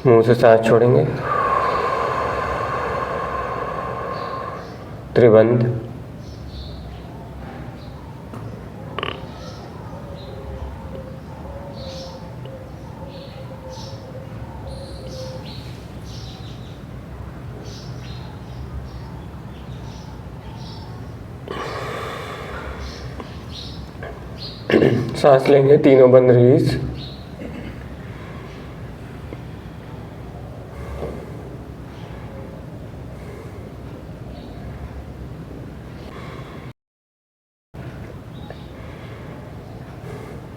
मुंह से सांस छोड़ेंगे, त्रिबंध। सांस लेंगे, तीनों बंद रिलीज।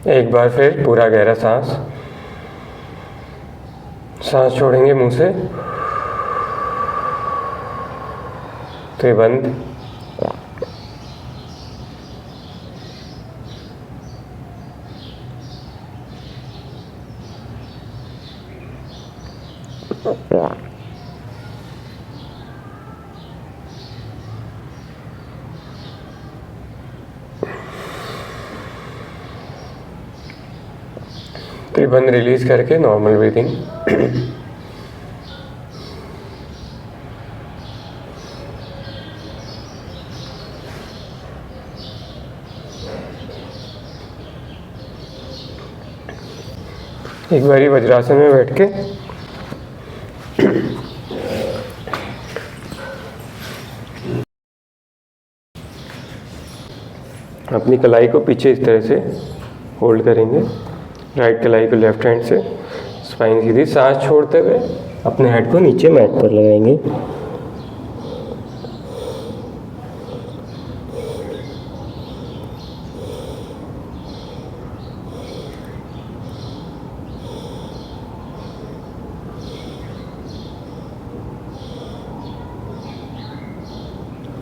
एक बार फिर पूरा गहरा सांस, सांस छोड़ेंगे मुंह से, त्रिबंध। रिबन रिलीज करके नॉर्मल ब्रीथिंग। एक बारी वज्रासन में बैठ के अपनी कलाई को पीछे इस तरह से होल्ड करेंगे, राइट कलाई को लेफ्ट हैंड से, स्पाइन सीधी, सांस छोड़ते हुए अपने हेड को नीचे मैट पर लगाएंगे।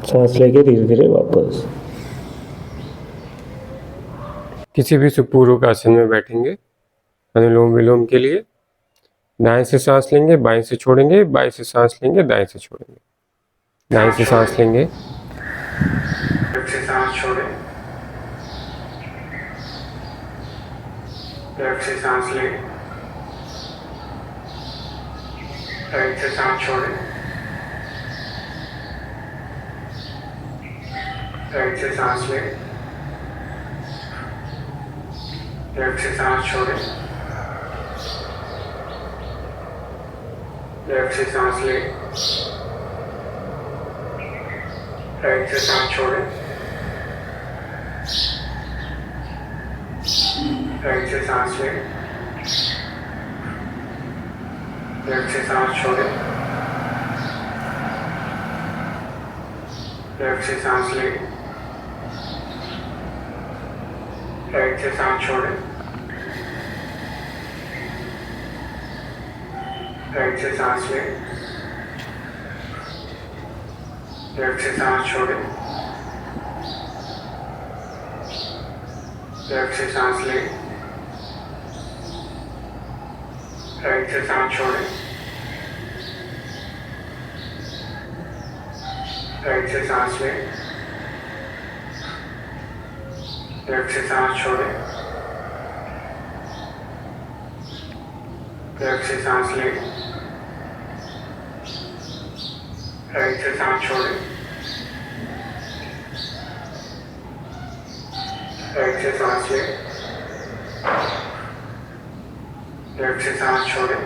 सांस लेके धीरे धीरे वापस। किसी भी सुपूर्वक आसन में बैठेंगे। अनुलोम विलोम के लिए दाएं से सांस लेंगे, बाएं से छोड़ेंगे, बाएं से सांस लेंगे, दाएं से छोड़ेंगे, दाएं से सांस लेंगे, लेफ्ट से सांस छोड़ें, लेफ्ट से सांस लें, राइट से सांस छोड़ें, राइट से सांस लें, लेफ्ट से सांस छोड़ें, लेफ्ट से सांस लें, राइट से सांस छोड़ें, राइट से सांस लें, लेफ्ट से सांस छोड़ें, लेफ्ट से सांस लें, राइट से सांस छोड़ें, राइट से सांस लें, लेफ्ट से सांस छोड़ें, लेफ्ट से सांस लें, राइट से सांस छोड़ें, राइट से सांस लें, लेफ्ट से सांस छोड़ें, लेफ्ट से सांस लें, राइट से सांस छोड़ें, राइट से सांस लें, लेफ्ट से सांस छोड़ें,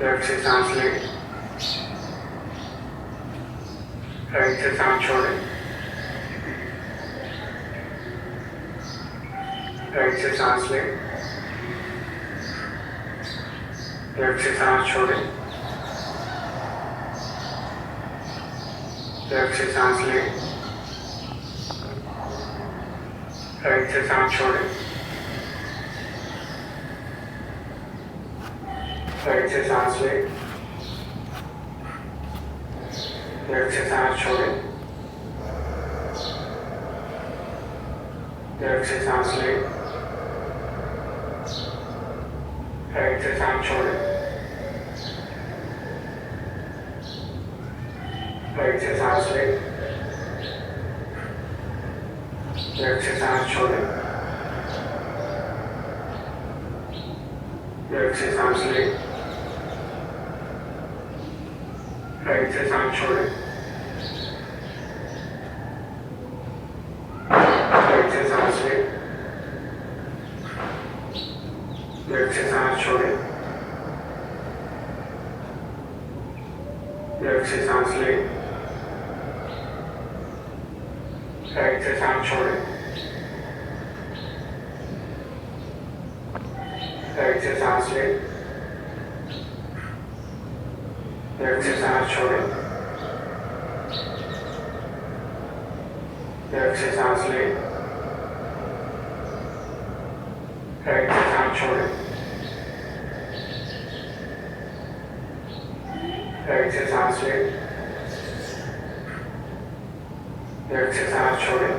लेफ्ट से सांस लें, राइट से सांस छोड़ें, राइट से सांस लें, लेफ्ट से सांस छोड़ें, लेफ्ट से सांस लें, राइट से सांस छोड़ें, राइट से सांस लें, लेफ्ट से सांस छोड़ें, लेफ्ट से सांस लें, राइट से सांस छोड़ें, राइट से सांस लें, लेफ्ट से सांस छोड़ें, लेफ्ट से सांस लें, राइट से सांस छोड़ें, राइट से सांस लें, लेफ्ट से सांस छोड़ें, लेफ्ट से सांस लें, राइट से सांस छोड़ें, राइट से सांस लें, लेफ्ट से सांस छोड़ें, लेफ्ट से सांस लें, राइट से सांस छोड़ें, राइट से सांस लें, लेफ्ट से सांस छोड़ें,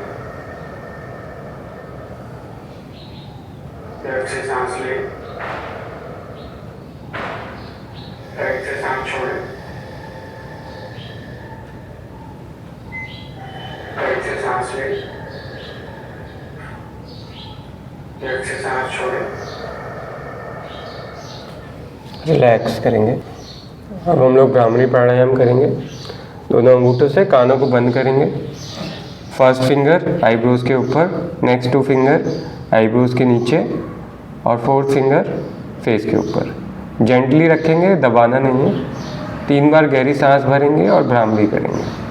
लेफ्ट से सांस लें, राइट से सांस छोड़ें, राइट से सांस लें, रिलैक्स करेंगे। अब हम लोग भ्रामरी प्राणायाम करेंगे। दोनों अंगूठों से कानों को बंद करेंगे। फर्स्ट फिंगर आईब्रोज के ऊपर, नेक्स्ट 2 फिंगर आईब्रोज के नीचे और 4th फिंगर फेस के ऊपर। जेंटली रखेंगे, दबाना नहीं है। 3 बार गहरी सांस भरेंगे और भ्रामरी करेंगे।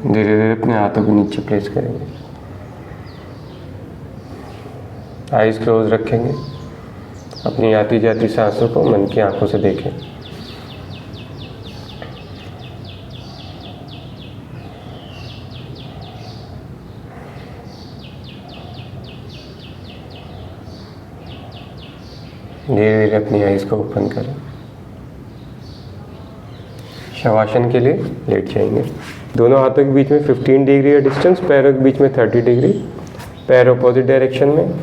धीरे धीरे अपने हाथों को नीचे प्लेस करेंगे। आईज क्लोज रखेंगे। अपनी आती जाती सांसों को मन की आंखों से देखें। धीरे धीरे अपनी आईज को ओपन करें। शवासन के लिए लेट जाएंगे। दोनों हाथों के बीच में 15 डिग्री का डिस्टेंस, पैरों के बीच में 30 डिग्री। पैर अपोजिट डायरेक्शन में,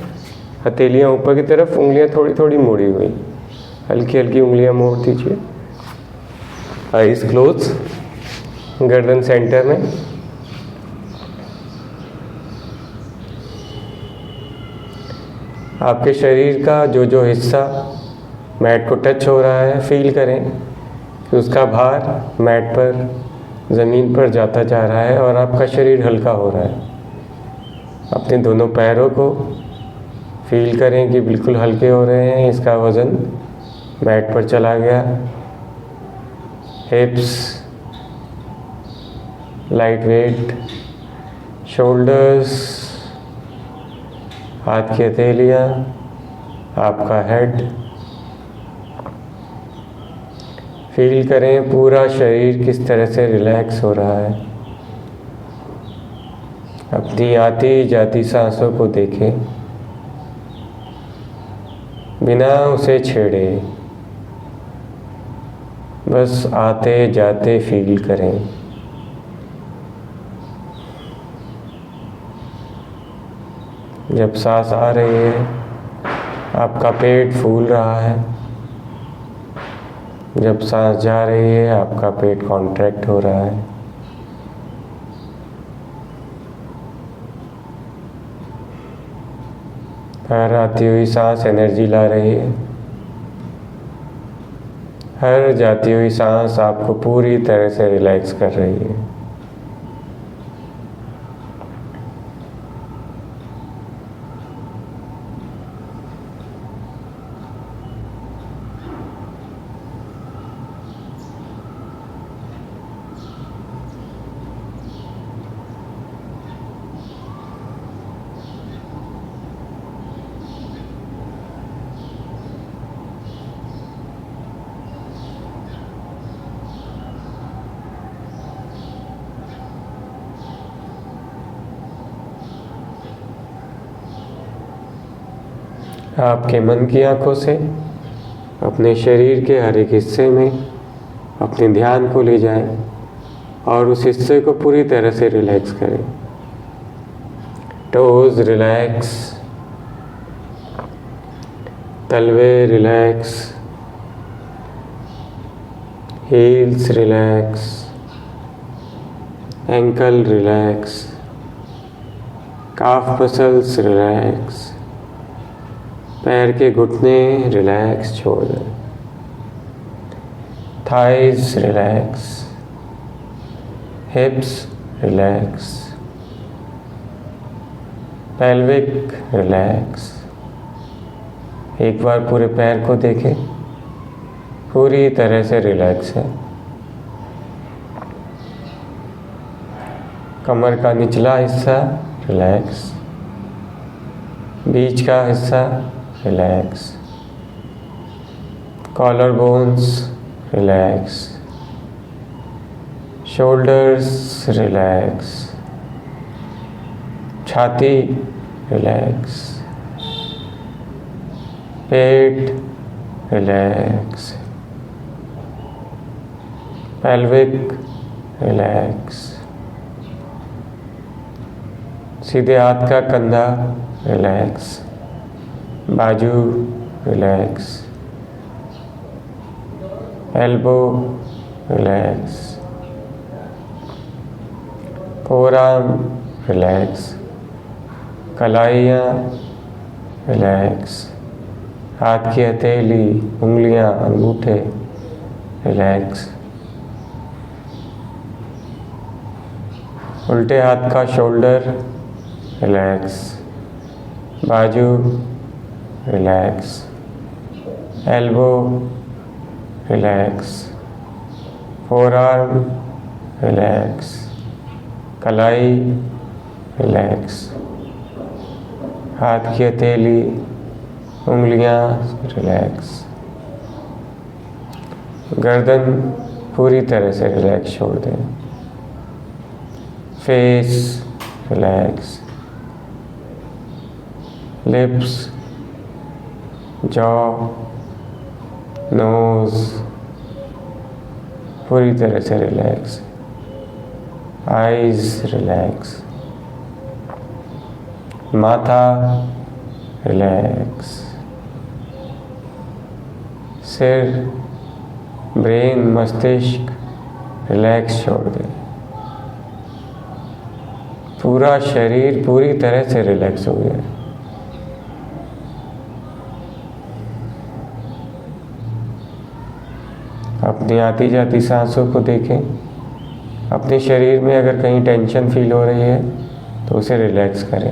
हथेलियाँ ऊपर की तरफ, उंगलियाँ थोड़ी थोड़ी मोड़ी हुई। हल्की हल्की उंगलियाँ मोड़ दीजिए। आईज क्लोज, गर्दन सेंटर में। आपके शरीर का जो जो हिस्सा मैट को टच हो रहा है, फील करें कि उसका भार मैट पर, ज़मीन पर जाता जा रहा है और आपका शरीर हल्का हो रहा है। अपने दोनों पैरों को फील करें कि बिल्कुल हल्के हो रहे हैं, इसका वज़न मैट पर चला गया। हिप्स लाइट वेट, शोल्डर्स, हाथ की हथेलियाँ, आपका हेड। फील करें पूरा शरीर किस तरह से रिलैक्स हो रहा है। अपनी आती जाती सांसों को देखें, बिना उसे छेड़े, बस आते जाते फील करें। जब सांस आ रही है, आपका पेट फूल रहा है। जब सांस जा रही है, आपका पेट कॉन्ट्रैक्ट हो रहा है। हर आती हुई सांस एनर्जी ला रही है। हर जाती हुई सांस आपको पूरी तरह से रिलैक्स कर रही है। आपके मन की आंखों से अपने शरीर के हर एक हिस्से में अपने ध्यान को ले जाएं और उस हिस्से को पूरी तरह से रिलैक्स करें। टोज रिलैक्स, तलवे relax, heels relax, ankle relax, calf muscles relax, पैर के घुटने रिलैक्स छोड़ दें। Thighs relax, hips relax, pelvic relax. एक बार पूरे पैर को देखें, पूरी तरह से रिलैक्स है। कमर का निचला हिस्सा रिलैक्स, बीच का हिस्सा relax, collar bones relax, shoulders relax, छाती रिलैक्स, पेट रिलैक्स, पेल्विक रिलैक्स, सीधे हाथ का कंधा रिलैक्स, बाजू relax, elbow relax, forearm relax, कलाइयाँ रिलैक्स, हाथ की हथेली, उंगलियां, अंगूठे रिलैक्स, उल्टे हाथ का शोल्डर रिलैक्स, बाजू relax, elbow relax, forearm relax, कलाई रिलैक्स, हाथ की हथेली, उंगलियां रिलैक्स, गर्दन पूरी तरह से रिलैक्स छोड़ दें, face relax, lips, jaw, nose पूरी तरह से रिलैक्स, आईज रिलैक्स, माथा रिलैक्स, सिर, ब्रेन, मस्तिष्क रिलैक्स छोड़ दें, पूरा शरीर पूरी तरह से रिलैक्स हो गया। अपनी आती जाती सांसों को देखें। अपने शरीर में अगर कहीं टेंशन फील हो रही है तो उसे रिलैक्स करें।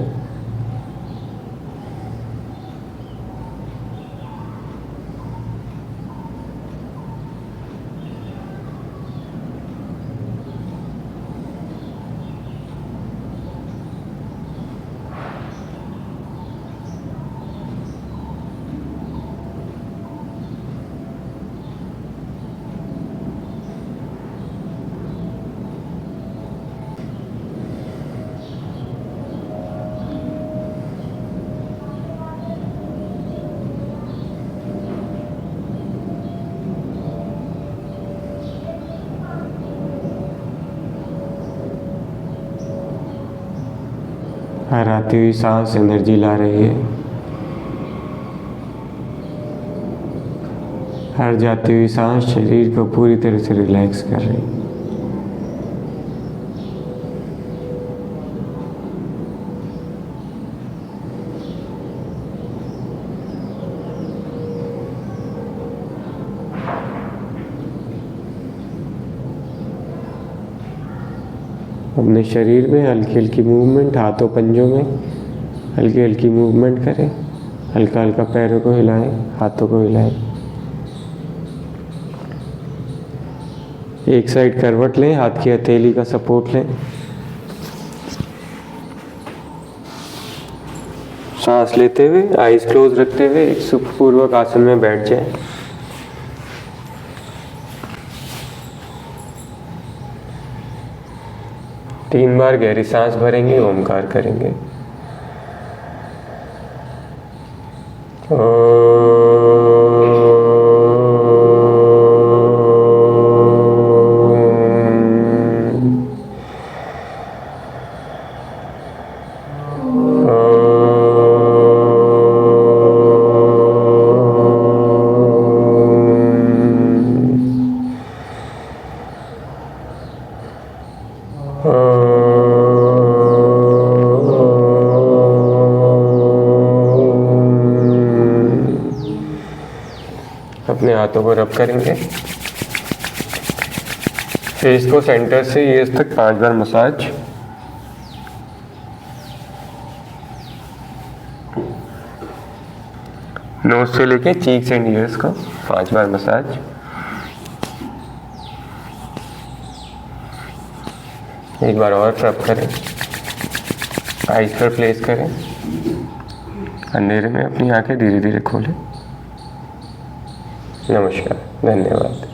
हर आती हुई सांस एनर्जी ला रही है, हर जाती हुई सांस शरीर को पूरी तरह से रिलैक्स कर रही है। अपने शरीर में हल्की हल्की मूवमेंट, हाथों पंजों में हल्की हल्की मूवमेंट करें, हल्का हल्का पैरों को हिलाएं, हाथों को हिलाएं। एक साइड करवट लें, हाथ की हथेली का सपोर्ट लें, सांस लेते हुए आईज क्लोज रखते हुए एक सुखपूर्वक आसन में बैठ जाएं। तीन बार गहरी सांस भरेंगे, ओमकार करेंगे। अपने हाथों को रब करेंगे, फेस को सेंटर से ईयर्स तक 5 बार मसाज। नोज से लेके चीक्स एंड ईयर्स को 5 बार मसाज। एक बार और रब करें, आइज पर प्लेस करें, अंधेरे में अपनी आंखें धीरे धीरे खोलें। नमस्कार, धन्यवाद।